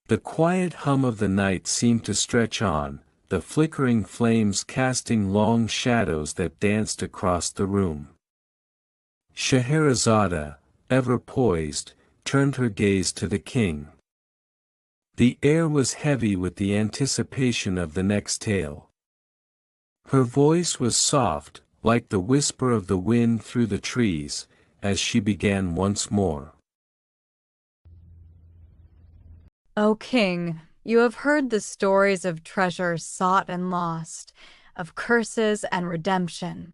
The quiet hum of the night seemed to stretch on, the flickering flames casting long shadows that danced across the room. Scheherazade, ever poised, turned her gaze to the king. The air was heavy with the anticipation of the next tale. Her voice was soft, like the whisper of the wind through the trees, as she began once more. O king, you have heard the stories of treasures sought and lost, of curses and redemption.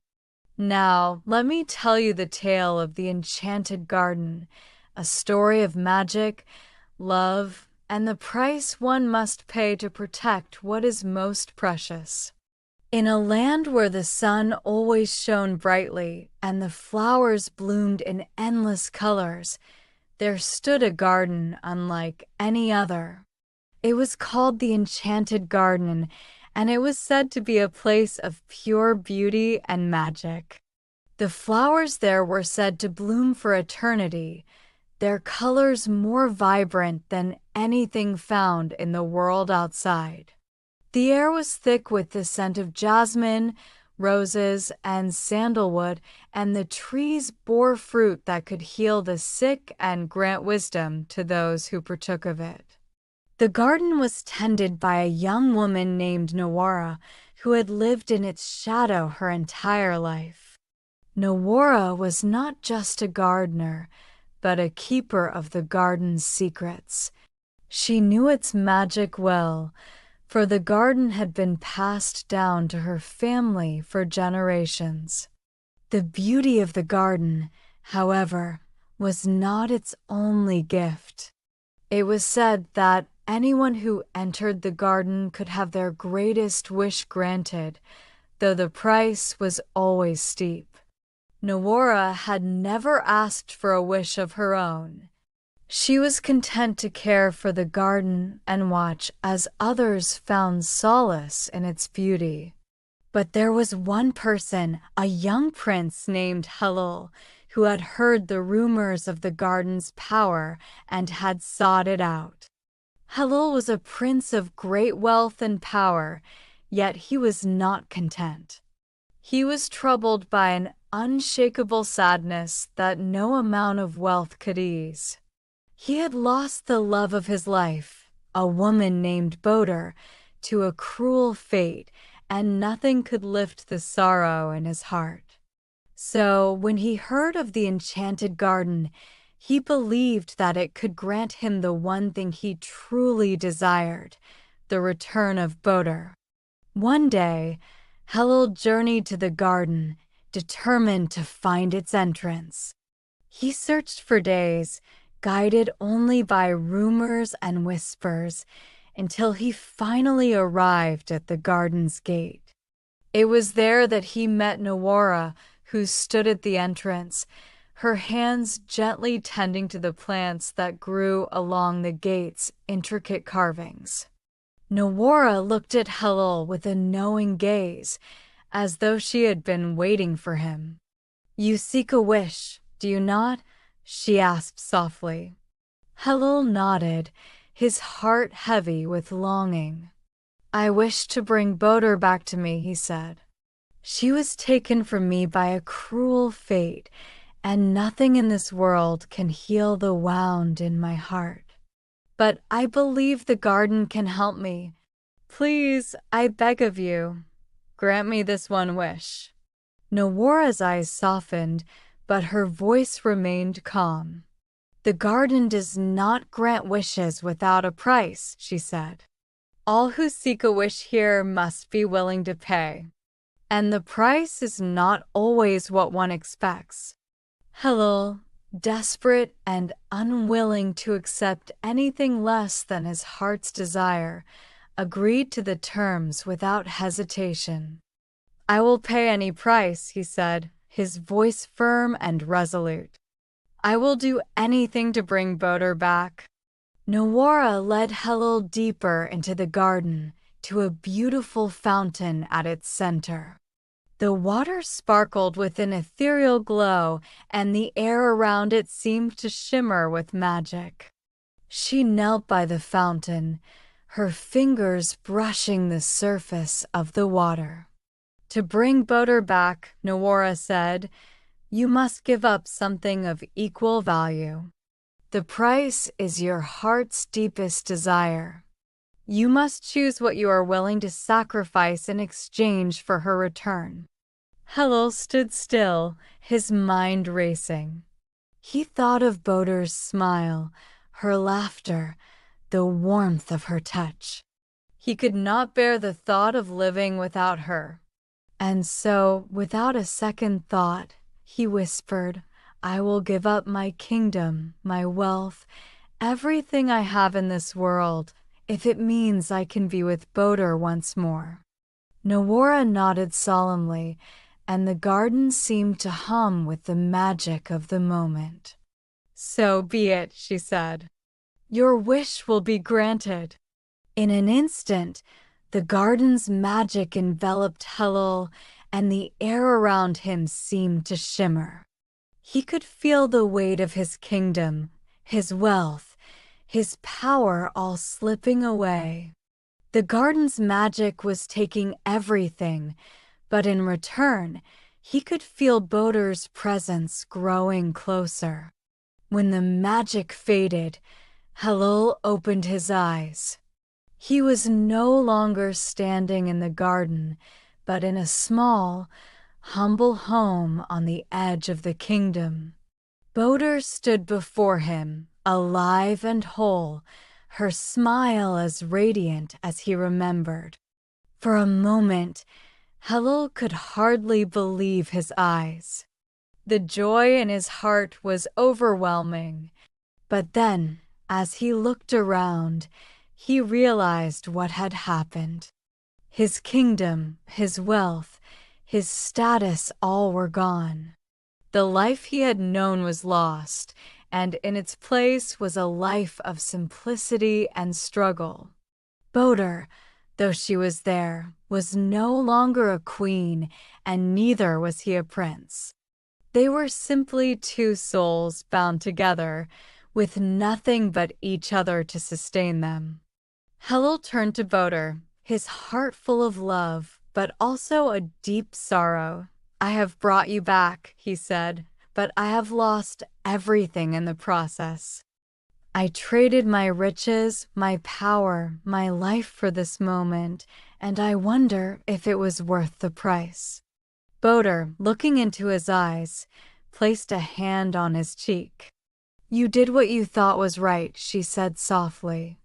Now, let me tell you the tale of the Enchanted Garden, a story of magic, love, and the price one must pay to protect what is most precious. In a land where the sun always shone brightly and the flowers bloomed in endless colors, there stood a garden unlike any other. It was called the Enchanted Garden, and it was said to be a place of pure beauty and magic. The flowers there were said to bloom for eternity, their colors more vibrant than anything found in the world outside. The air was thick with the scent of jasmine, roses, and sandalwood, and the trees bore fruit that could heal the sick and grant wisdom to those who partook of it. The garden was tended by a young woman named Nawara, who had lived in its shadow her entire life. Nawara was not just a gardener, but a keeper of the garden's secrets. She knew its magic well, for the garden had been passed down to her family for generations. The beauty of the garden, however, was not its only gift. It was said that anyone who entered the garden could have their greatest wish granted, though the price was always steep. Nawara had never asked for a wish of her own. She was content to care for the garden and watch as others found solace in its beauty. But there was one person, a young prince named Halil, who had heard the rumors of the garden's power and had sought it out. Halil was a prince of great wealth and power, yet he was not content. He was troubled by an unshakable sadness that no amount of wealth could ease. He had lost the love of his life, a woman named Boder, to a cruel fate, and nothing could lift the sorrow in his heart. So, when he heard of the Enchanted Garden, he believed that it could grant him the one thing he truly desired, the return of Boder. One day, Halil journeyed to the garden, determined to find its entrance. He searched for days, guided only by rumors and whispers, until he finally arrived at the garden's gate. It was there that he met Nawara, who stood at the entrance, her hands gently tending to the plants that grew along the gate's intricate carvings. Nawara looked at Halil with a knowing gaze, as though she had been waiting for him. "You seek a wish, do you not?" she asked softly. Halil nodded, his heart heavy with longing. "I wish to bring Boder back to me," he said. "She was taken from me by a cruel fate, and nothing in this world can heal the wound in my heart. But I believe the garden can help me. Please, I beg of you, grant me this one wish." Nawara's eyes softened, but her voice remained calm. "The garden does not grant wishes without a price," she said. "All who seek a wish here must be willing to pay. And the price is not always what one expects." Halil, desperate and unwilling to accept anything less than his heart's desire, agreed to the terms without hesitation. "I will pay any price," he said, his voice firm and resolute. "I will do anything to bring Boder back." Nawara led Halil deeper into the garden, to a beautiful fountain at its center. The water sparkled with an ethereal glow, and the air around it seemed to shimmer with magic. She knelt by the fountain, her fingers brushing the surface of the water. To bring Boter back, Nawara said, you must give up something of equal value. The price is your heart's deepest desire. You must choose what you are willing to sacrifice in exchange for her return. Helul stood still, his mind racing. He thought of Boter's smile, her laughter, the warmth of her touch. He could not bear the thought of living without her. And so, without a second thought, he whispered, I will give up my kingdom, my wealth, everything I have in this world, if it means I can be with Boter once more. Nawara nodded solemnly, and the garden seemed to hum with the magic of the moment. So be it, she said. Your wish will be granted. In an instant, the garden's magic enveloped Helul, and the air around him seemed to shimmer. He could feel the weight of his kingdom, his wealth, his power all slipping away. The garden's magic was taking everything, but in return, he could feel Boter's presence growing closer. When the magic faded, Helul opened his eyes. He was no longer standing in the garden, but in a small, humble home on the edge of the kingdom. Boter stood before him, alive and whole, her smile as radiant as he remembered. For a moment, Helul could hardly believe his eyes. The joy in his heart was overwhelming. But then, as he looked around, he realized what had happened. His kingdom, his wealth, his status all were gone. The life he had known was lost, and in its place was a life of simplicity and struggle. Boter, though she was there, was no longer a queen, and neither was he a prince. They were simply two souls bound together, with nothing but each other to sustain them. Helul turned to Boter, his heart full of love, but also a deep sorrow. I have brought you back, he said, but I have lost everything in the process. I traded my riches, my power, my life for this moment, and I wonder if it was worth the price. Boter, looking into his eyes, placed a hand on his cheek. You did what you thought was right, she said softly.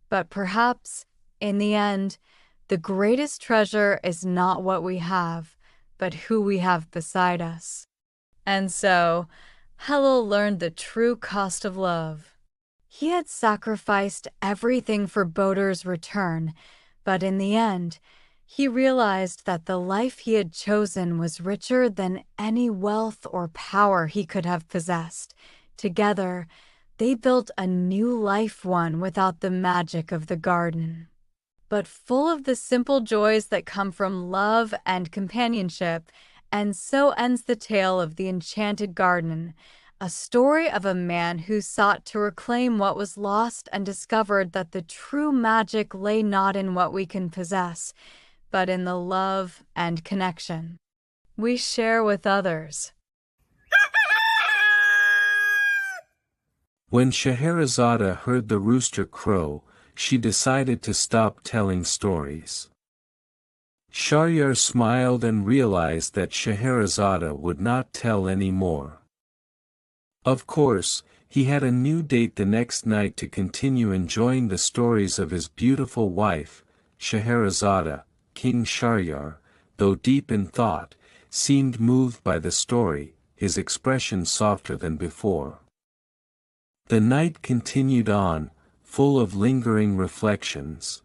But perhaps, in the end, the greatest treasure is not what we have, but who we have beside us. And so, Helul learned the true cost of love. He had sacrificed everything for Boter's return, but in the end, he realized that the life he had chosen was richer than any wealth or power he could have possessed. Together, they built a new life, one without the magic of the garden, but full of the simple joys that come from love and companionship. And so ends the tale of the Enchanted Garden, a story of a man who sought to reclaim what was lost and discovered that the true magic lay not in what we can possess, but in the love and connection we share with others. When Scheherazade heard the rooster crow, she decided to stop telling stories. Shahryar smiled and realized that Scheherazade would not tell any more. Of course, he had a new date the next night to continue enjoying the stories of his beautiful wife, Scheherazade. King Shahryar, though deep in thought, seemed moved by the story, his expression softer than before. The night continued on, full of lingering reflections.